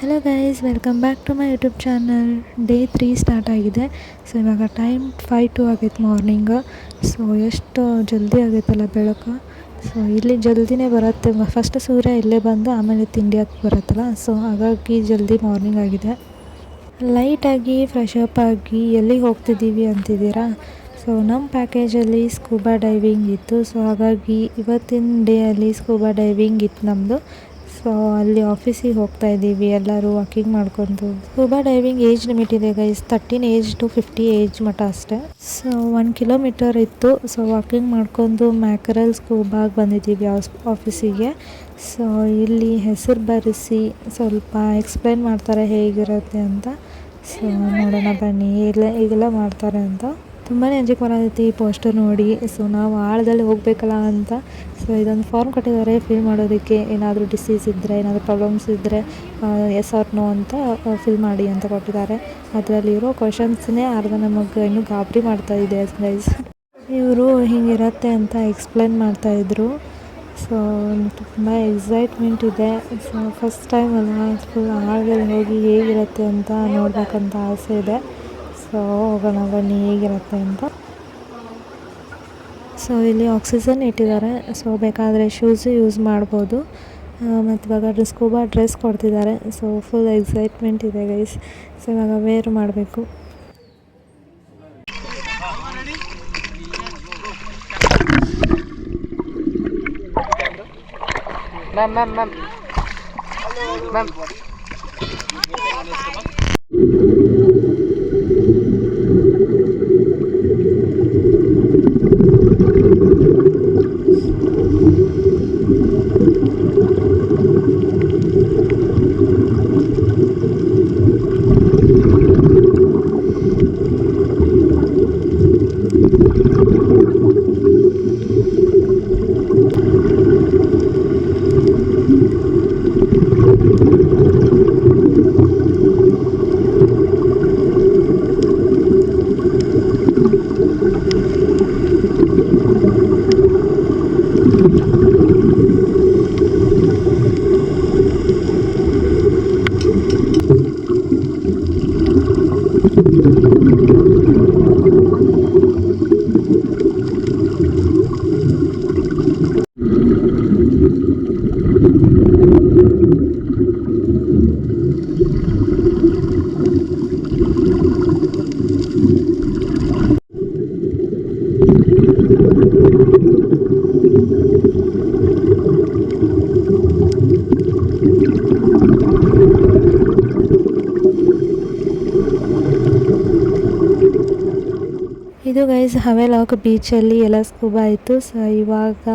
Hello guys, welcome back to my YouTube channel. Day 3 start ಆಗಿದೆ. So ಇವಾಗ time 5:02 ಆಗೈತೆ morning. So ಎಷ್ಟು ಜಲ್ದಿ ಆಗೈತಲ್ಲ ಬೆಳಕು. ಸೊ ಇಲ್ಲಿ ಜಲ್ದಿನೇ ಬರುತ್ತೆ. ಫಸ್ಟ್ ಸೂರ್ಯ ಇಲ್ಲೇ ಬಂದು ಆಮೇಲೆ ತಿಂಡಿ ಹಾಕಿ ಬರುತ್ತಲ್ಲ. ಸೊ ಹಾಗಾಗಿ ಜಲ್ದಿ ಮಾರ್ನಿಂಗ್ ಆಗಿದೆ. ಲೈಟಾಗಿ ಫ್ರೆಶ್ ಅಪ್ ಆಗಿ ಎಲ್ಲಿಗೆ ಹೋಗ್ತಿದ್ದೀವಿ ಅಂತಿದ್ದೀರಾ? ಸೊ ನಮ್ಮ ಪ್ಯಾಕೇಜಲ್ಲಿ ಸ್ಕೂಬಾ ಡೈವಿಂಗ್ ಇತ್ತು. ಸೊ ಹಾಗಾಗಿ ಇವತ್ತಿನ ಡೇಯಲ್ಲಿ ಸ್ಕೂಬಾ ಡೈವಿಂಗ್ ಇತ್ತು ನಮ್ಮದು. ಸೊ ಅಲ್ಲಿ ಆಫೀಸಿಗೆ ಹೋಗ್ತಾ ಇದ್ದೀವಿ ಎಲ್ಲರೂ ವಾಕಿಂಗ್ ಮಾಡ್ಕೊಂಡು. ಸ್ಕೂಬಾ ಡೈವಿಂಗ್ ಏಜ್ ಲಿಮಿಟ್ ಇದೆ ಗೈಸ್, 13 ಏಜ್ ಟು 50 ಏಜ್ ಮಟ್ಟ ಅಷ್ಟೇ. ಸೊ 1 ಕಿಲೋಮೀಟರ್ ಇತ್ತು. ಸೊ ವಾಕಿಂಗ್ ಮಾಡ್ಕೊಂಡು ಮ್ಯಾಕರಲ್ ಸ್ಕೂಬಾಗೆ ಬಂದಿದ್ದೀವಿ ಆಫೀಸಿಗೆ. ಸೊ ಇಲ್ಲಿ ಹೆಸರು ಬರೆಸಿ ಸ್ವಲ್ಪ ಎಕ್ಸ್ಪ್ಲೈನ್ ಮಾಡ್ತಾರೆ ಹೇಗಿರುತ್ತೆ ಅಂತ. ಸೊ ನೋಡೋಣ ಬನ್ನಿ ಈಗೆಲ್ಲ ಮಾಡ್ತಾರೆ ಅಂತ. ತುಂಬಾ ಅಂಜಿಕೆ ಬರತೈತಿ ಈ ಪೋಸ್ಟರ್ ನೋಡಿ. ಸೊ ನಾವು ಆಳದಲ್ಲಿ ಹೋಗಬೇಕಲ್ಲ ಅಂತ. ಸೊ ಇದೊಂದು ಫಾರ್ಮ್ ಕೊಟ್ಟಿದ್ದಾರೆ ಫಿಲ್ ಮಾಡೋದಕ್ಕೆ. ಏನಾದರೂ ಡಿಸೀಸ್ ಇದ್ದರೆ, ಏನಾದರೂ ಪ್ರಾಬ್ಲಮ್ಸ್ ಇದ್ದರೆ ಎಸ್ ಆರ್ ನೋ ಅಂತ ಫಿಲ್ ಮಾಡಿ ಅಂತ ಕೊಟ್ಟಿದ್ದಾರೆ. ಅದರಲ್ಲಿರೋ ಕ್ವಶನ್ಸ್ನೇ ಅರ್ಧ ನಮಗೆ ಇನ್ನೂ ಗಾಬರಿ ಮಾಡ್ತಾಯಿದೆ ಗೈಸ್. ಇವರು ಹಿಂಗಿರತ್ತೆ ಅಂತ ಎಕ್ಸ್ಪ್ಲೇನ್ ಮಾಡ್ತಾಯಿದ್ರು. ಸೊ ತುಂಬ ಎಕ್ಸೈಟ್ಮೆಂಟ್ ಇದೆ. ಸೊ ಫಸ್ಟ್ ಟೈಮ್ ಅಲ್ಲ, ಫುಲ್ ಆಳದಲ್ಲಿ ಹೋಗಿ ಹೇಗಿರುತ್ತೆ ಅಂತ ನೋಡಬೇಕಂತ ಆಸೆ ಇದೆ. ಸೊ ಹೋಗೋಣ ಬನ್ನಿ ಹೇಗಿರುತ್ತೆ ಅಂತ. ಸೊ ಇಲ್ಲಿ ಆಕ್ಸಿಜನ್ ಇಟ್ಟಿದ್ದಾರೆ. ಸೊ ಬೇಕಾದರೆ ಶೂಸು ಯೂಸ್ ಮಾಡ್ಬೋದು. ಮತ್ತು ಇವಾಗ ಸ್ಕೂಬಾ ಡ್ರೆಸ್ ಕೊಡ್ತಿದ್ದಾರೆ. ಸೊ ಫುಲ್ ಎಕ್ಸೈಟ್ಮೆಂಟ್ ಇದೆ ಗೈಸ್. ಸೊ ಇವಾಗ ವೇರ್ ಮಾಡಬೇಕು. ಮ್ಯಾಮ್ ಇದು ಗೈಸ್ ಹವೆಲಾಕ್ ಬೀಚಲ್ಲಿ ಎಲ್ಲ ಸ್ಕೂಬಾ ಇತ್ತು. ಸೊ ಇವಾಗ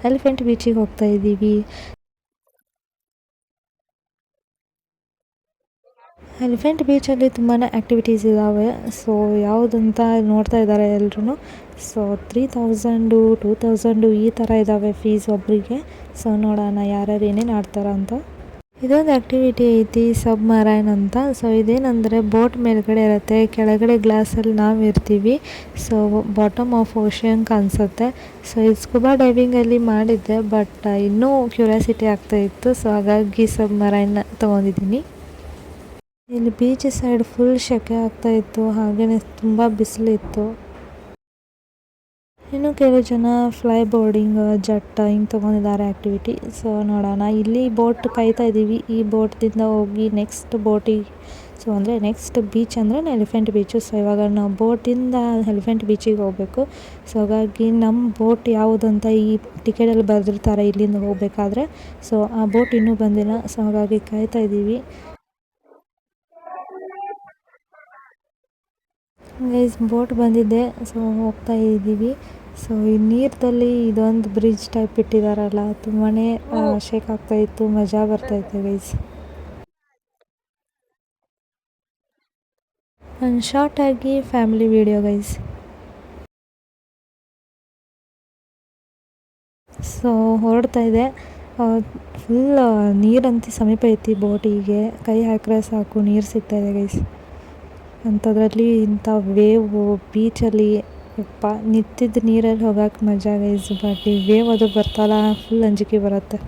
ಎಲಿಫೆಂಟ್ ಬೀಚಿಗೆ ಹೋಗ್ತಾ ಇದ್ದೀವಿ. ಎಲಿಫೆಂಟ್ ಬೀಚಲ್ಲಿ ತುಂಬಾ ಆ್ಯಕ್ಟಿವಿಟೀಸ್ ಇದ್ದಾವೆ. ಸೊ ಯಾವುದಂತ ನೋಡ್ತಾ ಇದ್ದಾರೆ ಎಲ್ಲರೂ. ಸೊ 3000 2000 ಈ ಥರ ಇದ್ದಾವೆ ಫೀಸ್ ಒಬ್ಬರಿಗೆ. ಸೊ ನೋಡೋಣ ಯಾರ್ಯಾರು ಏನೇನು ಆಡ್ತಾರ ಅಂತ. ಇದೊಂದು ಆ್ಯಕ್ಟಿವಿಟಿ ಐತಿ ಸಬ್ ಮರೈನ್ ಅಂತ. ಸೊ ಇದೇನೆಂದರೆ ಬೋಟ್ ಮೇಲ್ಗಡೆ ಇರುತ್ತೆ, ಕೆಳಗಡೆ ಗ್ಲಾಸಲ್ಲಿ ನಾವು ಇರ್ತೀವಿ. ಸೊ ಬಾಟಮ್ ಆಫ್ ಓಷನ್ ಕಾಣಿಸುತ್ತೆ. ಸೊ ಇದು ಸ್ಕೂಬಾ ಡೈವಿಂಗಲ್ಲಿ ಮಾಡಿದ್ದೆ, ಬಟ್ ಇನ್ನೂ ಕ್ಯೂರಿಯಾಸಿಟಿ ಆಗ್ತಾಯಿತ್ತು. ಸೊ ಹಾಗಾಗಿ ಸಬ್ ಮರೈನ್ ತೊಗೊಂಡಿದ್ದೀನಿ. ಇಲ್ಲಿ ಬೀಚ್ ಸೈಡ್ ಫುಲ್ ಸೆಕೆ ಆಗ್ತಾಯಿತ್ತು, ಹಾಗೆಯೇ ತುಂಬ ಬಿಸಿಲಿತ್ತು. ಇನ್ನು ಕೆಲವು ಜನ ಫ್ಲೈ ಬೋರ್ಡಿಂಗ್, ಜಟ್ ಹಿಂಗೆ ತೊಗೊಂಡಿದ್ದಾರೆ ಆ್ಯಕ್ಟಿವಿಟಿ. ಸೊ ನೋಡೋಣ. ಇಲ್ಲಿ ಬೋಟ್ ಕಾಯ್ತಾ ಇದ್ದೀವಿ. ಈ ಬೋಟ್ದಿಂದ ಹೋಗಿ ನೆಕ್ಸ್ಟ್ ಬೋಟಿಗೆ, ಸೊ ಅಂದರೆ ನೆಕ್ಸ್ಟ್ ಬೀಚ್ ಅಂದರೆ ಎಲಿಫೆಂಟ್ ಬೀಚು. ಸೊ ಇವಾಗ ನಾವು ಬೋಟಿಂದ ಎಲಿಫೆಂಟ್ ಬೀಚಿಗೆ ಹೋಗಬೇಕು. ಸೊ ಹಾಗಾಗಿ ನಮ್ಮ ಬೋಟ್ ಯಾವುದಂತ ಈ ಟಿಕೆಟಲ್ಲಿ ಬರೆದಿರ್ತಾರೆ ಇಲ್ಲಿಂದ ಹೋಗಬೇಕಾದ್ರೆ. ಸೊ ಆ ಬೋಟ್ ಇನ್ನೂ ಬಂದಿಲ್ಲ. ಸೊ ಹಾಗಾಗಿ ಕಾಯ್ತಾ ಇದ್ದೀವಿ. ಗೈಸ್ ಬೋಟ್ ಬಂದಿದೆ. ಸೊ ಹೋಗ್ತಾ ಇದ್ದೀವಿ. ಸೊ ಈ ನೀರಲ್ಲಿ ಇದೊಂದು ಬ್ರಿಡ್ಜ್ ಟೈಪ್ ಇಟ್ಟಿದ್ದಾರಲ್ಲ, ತುಂಬಾ ಶೇಕ್ ಆಗ್ತಾಯಿತ್ತು, ಮಜಾ ಬರ್ತಾಯಿತ್ತು ಗೈಸ್. ಒಂದು ಶಾರ್ಟಾಗಿ ಫ್ಯಾಮಿಲಿ ವಿಡಿಯೋ ಗೈಸ್. ಸೊ ಹೊರಡ್ತಾ ಇದೆ. ಫುಲ್ ನೀರಂತೂ ಸಮೀಪ ಐತಿ ಬೋಟಿಗೆ. ಕೈ ಹಾಕಿದ್ರೆ ಸಾಕು ನೀರು ಸಿಗ್ತಾಯಿದೆ ಗೈಸ್. ಅಂಥದ್ರಲ್ಲಿ ಇಂಥ ವೇವು ಬೀಚಲ್ಲಿ ಯಪ್ಪ ನಿಂತಿದ್ದ ನೀರಲ್ಲಿ ಹೋಗೋಕೆ ಮಜಾ ಗೈಸ್. ಬಟ್ ಈ ವೇವ್ ಅದು ಬರ್ತಲ್ಲ, ಫುಲ್ ಅಂಜಿಕೆ ಬರುತ್ತೆ.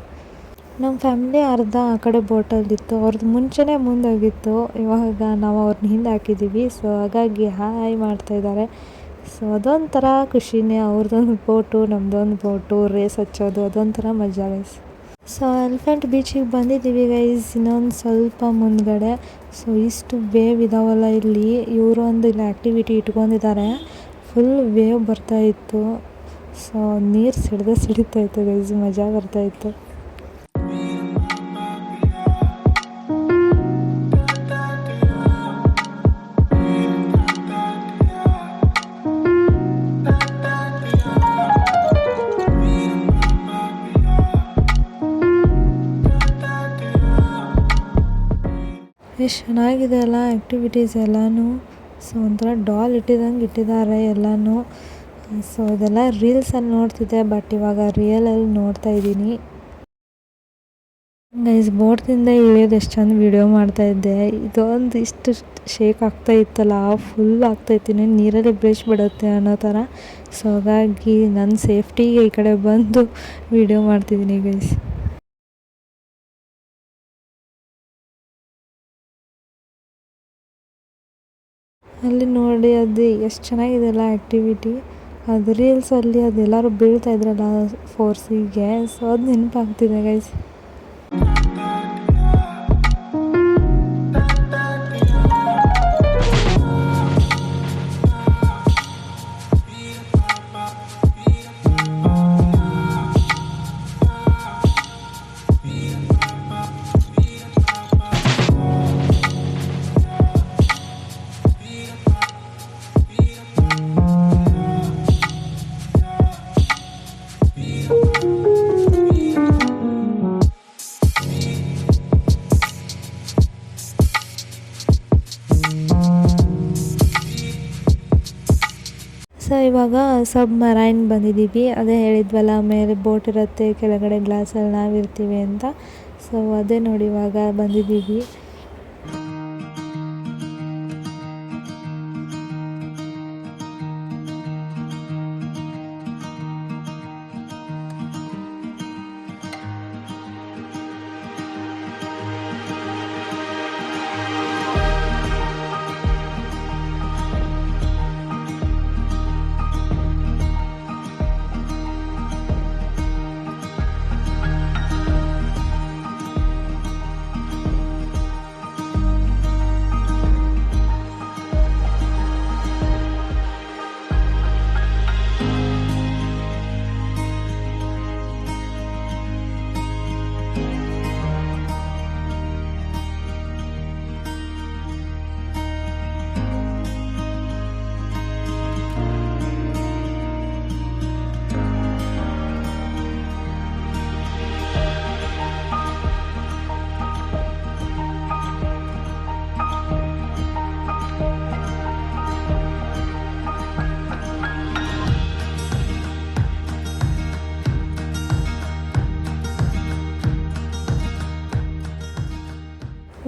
ನಮ್ಮ ಫ್ಯಾಮಿಲಿ ಅರ್ಧ ಆ ಕಡೆ ಬೋಟಲ್ಲಿತ್ತು, ಅವ್ರದ್ದು ಮುಂಚೆನೇ ಮುಂದೋಗಿತ್ತು, ಇವಾಗ ನಾವು ಅವ್ರನ್ನ ಹಿಂದೆ ಹಾಕಿದ್ದೀವಿ. ಸೊ ಹಾಗಾಗಿ ಹಾಯ್ ಮಾಡ್ತಾಯಿದ್ದಾರೆ. ಸೊ ಅದೊಂಥರ ಖುಷಿನೇ, ಅವ್ರದ್ದೊಂದು ಬೋಟು ನಮ್ಮದೊಂದು ಬೋಟು ರೇಸ್ ಹಚ್ಚೋದು ಅದೊಂಥರ ಮಜಾ ಗೈಸ್. ಸೊ ಎಲಿಫೆಂಟ್ ಬೀಚಿಗೆ ಬಂದಿದ್ದೀವಿ ಗೈಸ್, ಇನ್ನೊಂದು ಸ್ವಲ್ಪ ಮುಂದ್ಗಡೆ. ಸೊ ಇಷ್ಟು ವೇವ್ ಇದಾವಲ್ಲ ಇಲ್ಲಿ, ಇವರು ಒಂದು ಇಲ್ಲಿ ಆ್ಯಕ್ಟಿವಿಟಿ ಇಟ್ಕೊಂಡಿದ್ದಾರೆ. ಫುಲ್ ವೇವ್ ಬರ್ತಾಯಿತ್ತು. ಸೊ ನೀರು ಸಿಡಿತಾಯಿತ್ತು ಗೈಸ್, ಮಜಾ ಬರ್ತಾಯಿತ್ತು. ಎಷ್ಟು ಚೆನ್ನಾಗಿದೆ ಅಲ್ಲ ಆ್ಯಕ್ಟಿವಿಟೀಸ್ ಎಲ್ಲನೂ. ಸೊ ಒಂಥರ ಡಾಲ್ ಇಟ್ಟಿದ್ದಾರೆ ಎಲ್ಲನೂ. ಸೊ ಇದೆಲ್ಲ ರೀಲ್ಸಲ್ಲಿ ನೋಡ್ತಿದ್ದೆ, ಬಟ್ ಇವಾಗ ರಿಯಲಲ್ಲಿ ನೋಡ್ತಾ ಇದ್ದೀನಿ ಗೈಸ್. ಬೋಟ್ದಿಂದ ಇಳಿಯೋದು ಎಷ್ಟು ಚಂದ ವೀಡಿಯೋ ಮಾಡ್ತಾಯಿದ್ದೆ. ಇದೊಂದು ಇಷ್ಟು ಶೇಕ್ ಆಗ್ತಾ ಇತ್ತಲ್ಲ, ಫುಲ್ ಆಗ್ತಾಯಿತ್ತು, ನೀರಲ್ಲಿ ಬ್ರಷ್ ಬಿಡುತ್ತೆ ಅನ್ನೋ ಥರ. ಸೊ ಹಾಗಾಗಿ ನನ್ನ ಸೇಫ್ಟಿಗೆ ಈ ಕಡೆ ಬಂದು ವೀಡಿಯೋ ಮಾಡ್ತಿದ್ದೀನಿ ಗೈಸ್. ಅಲ್ಲಿ ನೋಡಿ ಅದು ಎಷ್ಟು ಚೆನ್ನಾಗಿದೆ ಅಲ್ಲ ಆ್ಯಕ್ಟಿವಿಟಿ. ಅದು ರೀಲ್ಸಲ್ಲಿ ಅದೆಲ್ಲರೂ ಬೀಳ್ತಾ ಇದ್ರಲ್ಲ ಫೋರ್ಸಿಗೆ, ಸೊ ಅದು ನೆನಪಾಗ್ತಿದೆ ಗೈಸ್. ಸೊ ಇವಾಗ ಸಬ್ಮರೈನ್ ಬಂದಿದ್ದೀವಿ. ಅದೇ ಹೇಳಿದ್ವಲ್ಲ, ಮೇಲೆ ಬೋಟ್ ಇರುತ್ತೆ, ಕೆಳಗಡೆ ಗ್ಲಾಸಲ್ಲಿ ನಾವಿರ್ತೀವಿ ಅಂತ. ಸೊ ಅದೇ ನೋಡಿ ಇವಾಗ ಬಂದಿದ್ದೀವಿ.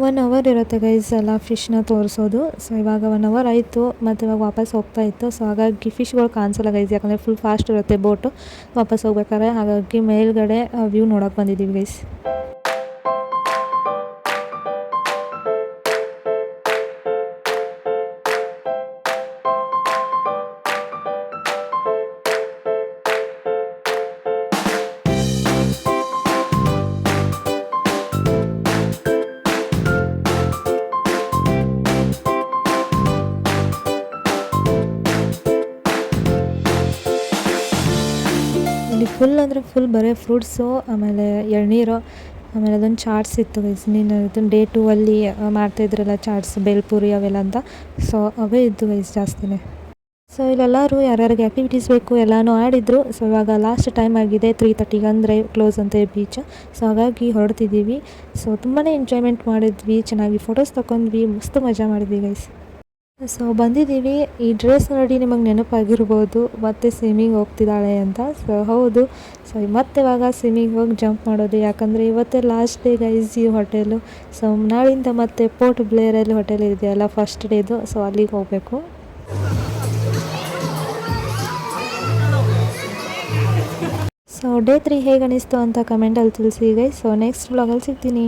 ಒನ್ ಅವರ್ ಇರುತ್ತೆ ಗೈಸ್ ಎಲ್ಲ ಫಿಶ್ನ ತೋರಿಸೋದು. ಸೊ ಇವಾಗ 1 ಅವರ್ ಆಯಿತು, ಮತ್ತು ಇವಾಗ ವಾಪಸ್ ಹೋಗ್ತಾ ಇತ್ತು. ಸೊ ಹಾಗಾಗಿ ಫಿಶ್ಗಳು ಕಾಣಿಸಲ್ಲ ಗೈಸ್, ಯಾಕಂದರೆ ಫುಲ್ ಫಾಸ್ಟ್ ಇರುತ್ತೆ ಬೋಟು ವಾಪಸ್ ಹೋಗ್ಬೇಕಾದ್ರೆ. ಹಾಗಾಗಿ ಮೇಲ್ಗಡೆ ವ್ಯೂ ನೋಡೋಕೆ ಬಂದಿದ್ದೀವಿ ಗೈಸ್. ಫುಲ್ ಅಂದರೆ ಫುಲ್ ಬರೀ ಫ್ರೂಟ್ಸು, ಆಮೇಲೆ ಎಳ್ನೀರು, ಆಮೇಲೆ ಅದೊಂದು ಚಾಟ್ಸ್ ಇತ್ತು ಗೈಸ್. ಅದನ್ನು ಡೇ 2 ಅಲ್ಲಿ ಮಾಡ್ತಾಯಿದ್ರಲ್ಲ ಚಾಟ್ಸ್, ಬೇಲ್ಪುರಿ ಅವೆಲ್ಲ ಅಂತ. ಸೊ ಅವೇ ಇದ್ದು ಗೈಸ್ ಜಾಸ್ತಿನೇ. ಸೊ ಇಲ್ಲೆಲ್ಲರೂ ಯಾರ್ಯಾರಿಗೆ ಆ್ಯಕ್ಟಿವಿಟೀಸ್ ಬೇಕು ಎಲ್ಲನೂ ಆಡಿದರು. ಸೊ ಇವಾಗ ಲಾಸ್ಟ್ ಟೈಮ್ ಆಗಿದೆ, 3:30 ಅಂದರೆ ಕ್ಲೋಸ್ ಅಂತೆ ಬೀಚ್. ಸೊ ಹಾಗಾಗಿ ಹೊರಡ್ತಿದ್ದೀವಿ. ಸೊ ತುಂಬಾ ಎಂಜಾಯ್ಮೆಂಟ್ ಮಾಡಿದ್ವಿ, ಚೆನ್ನಾಗಿ ಫೋಟೋಸ್ ತೊಗೊಂಡ್ವಿ, ಮಸ್ತ್ ಮಜಾ ಮಾಡಿದ್ವಿ ಗೈಸ್. ಸೊ ಬಂದಿದ್ದೀವಿ. ಈ ಡ್ರೆಸ್ ನೋಡಿ ನಿಮಗೆ ನೆನಪಾಗಿರ್ಬೋದು, ಮತ್ತೆ ಸ್ವಿಮ್ಮಿಂಗ್ ಹೋಗ್ತಿದ್ದಾಳೆ ಅಂತ. ಸೊ ಹೌದು. ಸೊ ಮತ್ತೆ ಇವಾಗ ಸ್ವಿಮ್ಮಿಂಗ್ ಹೋಗಿ ಜಂಪ್ ಮಾಡೋದು, ಯಾಕಂದರೆ ಇವತ್ತೇ ಲಾಸ್ಟ್ ಡೇ ಗೈಸ್ ಈ ಹೋಟೆಲು. ಸೊ ನಾಳಿಂದ ಮತ್ತೆ ಪೋರ್ಟ್ ಬ್ಲೇರಲ್ಲಿ ಹೋಟೆಲ್ ಇದೆಯಲ್ಲ ಫಸ್ಟ್ ಡೇದು, ಸೊ ಅಲ್ಲಿಗೆ ಹೋಗಬೇಕು. ಸೊ ಸೊ ಡೇ 3 ಹೇಗೆ ಅನಿಸ್ತು ಅಂತ ಕಮೆಂಟಲ್ಲಿ ತಿಳಿಸಿ ಗೈಸ್. ಸೊ ನೆಕ್ಸ್ಟ್ ವ್ಲಾಗಲ್ಲಿ ಸಿಗ್ತೀನಿ.